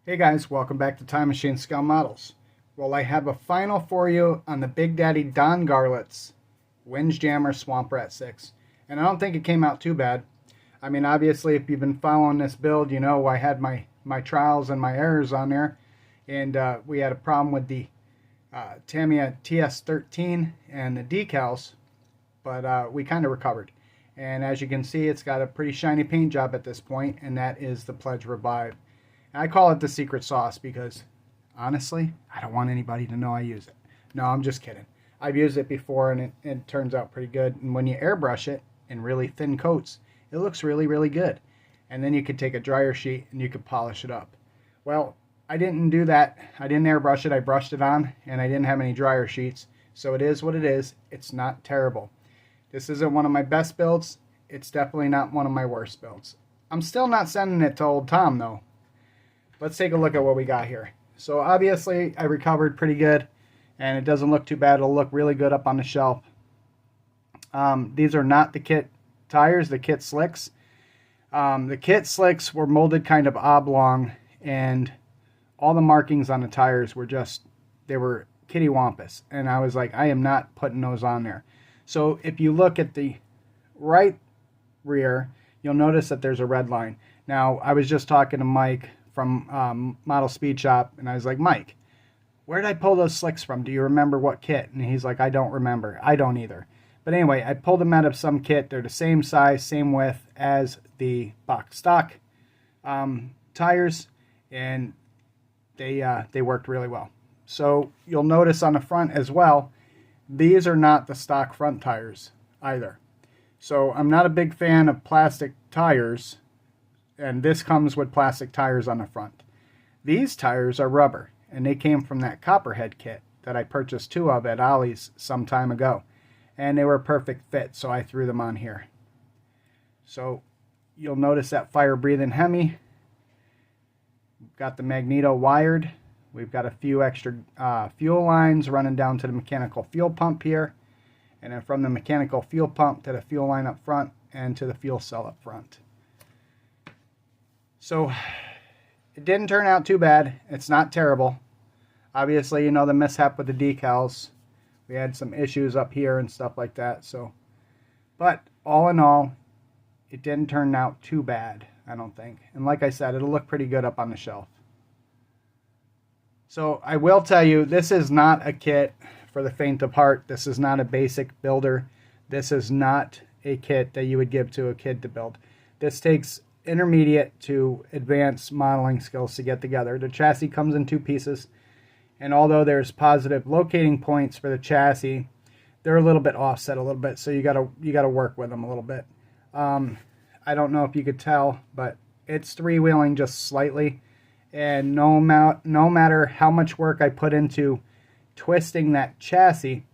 Hey guys, welcome back to Time Machine Scale Models. Well, I have a final for you on the Big Daddy Don Garlits Windjammer Swamp Rat 6. And I don't think it came out too bad. I mean, obviously, if you've been following this build, you know I had my trials and my errors on there. And we had a problem with the Tamiya TS13 and the decals. But we kind of recovered. And as you can see, it's got a pretty shiny paint job at this point, and that is the Pledge Revive. I call it the secret sauce because, honestly, I don't want anybody to know I use it. No, I'm just kidding. I've used it before, and it turns out pretty good. And when you airbrush it in really thin coats, it looks really, really good. And then you could take a dryer sheet and you could polish it up. Well, I didn't do that. I didn't airbrush it. I brushed it on, and I didn't have any dryer sheets. So it is what it is. It's not terrible. This isn't one of my best builds. It's definitely not one of my worst builds. I'm still not sending it to old Tom, though. Let's take a look at what we got here. So obviously I recovered pretty good, and it doesn't look too bad. It'll look really good up on the shelf. These are not the kit tires, the kit slicks. The kit slicks were molded kind of oblong, and all the markings on the tires were just, they were kittywampus. And I was like, I am not putting those on there. So if you look at the right rear, you'll notice that there's a red line. Now, I was just talking to Mike from Model Speed Shop, and I was like, Mike, where did I pull those slicks from? Do you remember what kit? And he's like, I don't remember. I don't either. But anyway, I pulled them out of some kit. They're the same size, same width as the box stock tires, and they worked really well. So you'll notice on the front as well, these are not the stock front tires either. So I'm not a big fan of plastic tires, and this comes with plastic tires on the front. These tires are rubber, and they came from that Copperhead kit that I purchased 2 of at Ollie's some time ago. And they were a perfect fit, so I threw them on here. So you'll notice that fire-breathing Hemi. We've got the magneto wired. We've got a few extra fuel lines running down to the mechanical fuel pump here. And then from the mechanical fuel pump to the fuel line up front and to the fuel cell up front. So it didn't turn out too bad. It's not terrible. Obviously, you know, the mishap with the decals. We had some issues up here and stuff like that. So, but all in all, it didn't turn out too bad, I don't think. And like I said, it'll look pretty good up on the shelf. So I will tell you, this is not a kit for the faint of heart. This is not a basic builder. This is not a kit that you would give to a kid to build. This takes intermediate to advanced modeling skills to get together. The chassis comes in 2 pieces, and although there's positive locating points for the chassis, they're a little bit offset a little bit, so you gotta work with them a little bit. I don't know if you could tell, but it's 3-wheeling just slightly, and no matter how much work I put into twisting that chassis,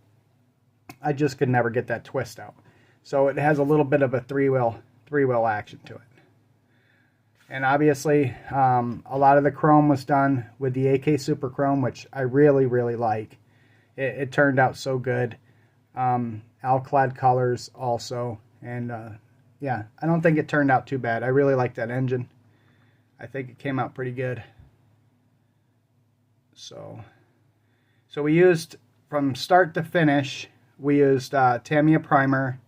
I just could never get that twist out. So it has a little bit of a three-wheel action to it. And obviously, a lot of the chrome was done with the AK Super Chrome, which I really, really like. It turned out so good. Alclad colors also. And yeah, I don't think it turned out too bad. I really like that engine. I think it came out pretty good. So we used, from start to finish, we used Tamiya primer,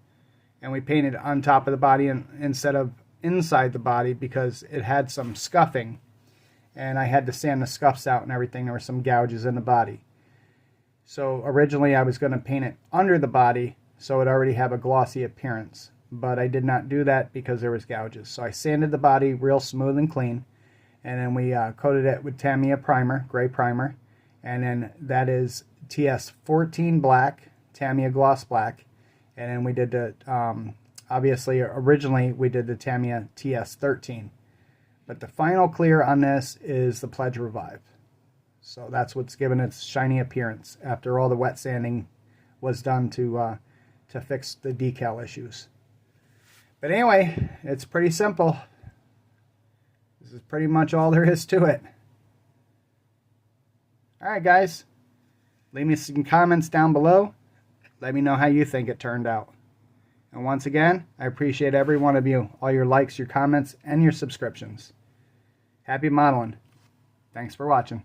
and we painted on top of the body instead of inside the body because it had some scuffing, and I had to sand the scuffs out and everything. There were some gouges in the body. So originally I was going to paint it under the body so it already have a glossy appearance, but I did not do that because there was gouges. So I sanded the body real smooth and clean, and then we coated it with Tamiya primer, gray primer, and then that is TS14 black, Tamiya gloss black, and then we did the obviously, originally we did the Tamiya TS13. But the final clear on this is the Pledge Revive. So that's what's given its shiny appearance after all the wet sanding was done to fix the decal issues. But anyway, it's pretty simple. This is pretty much all there is to it. Alright guys, leave me some comments down below. Let me know how you think it turned out. And once again, I appreciate every one of you, all your likes, your comments, and your subscriptions. Happy modeling. Thanks for watching.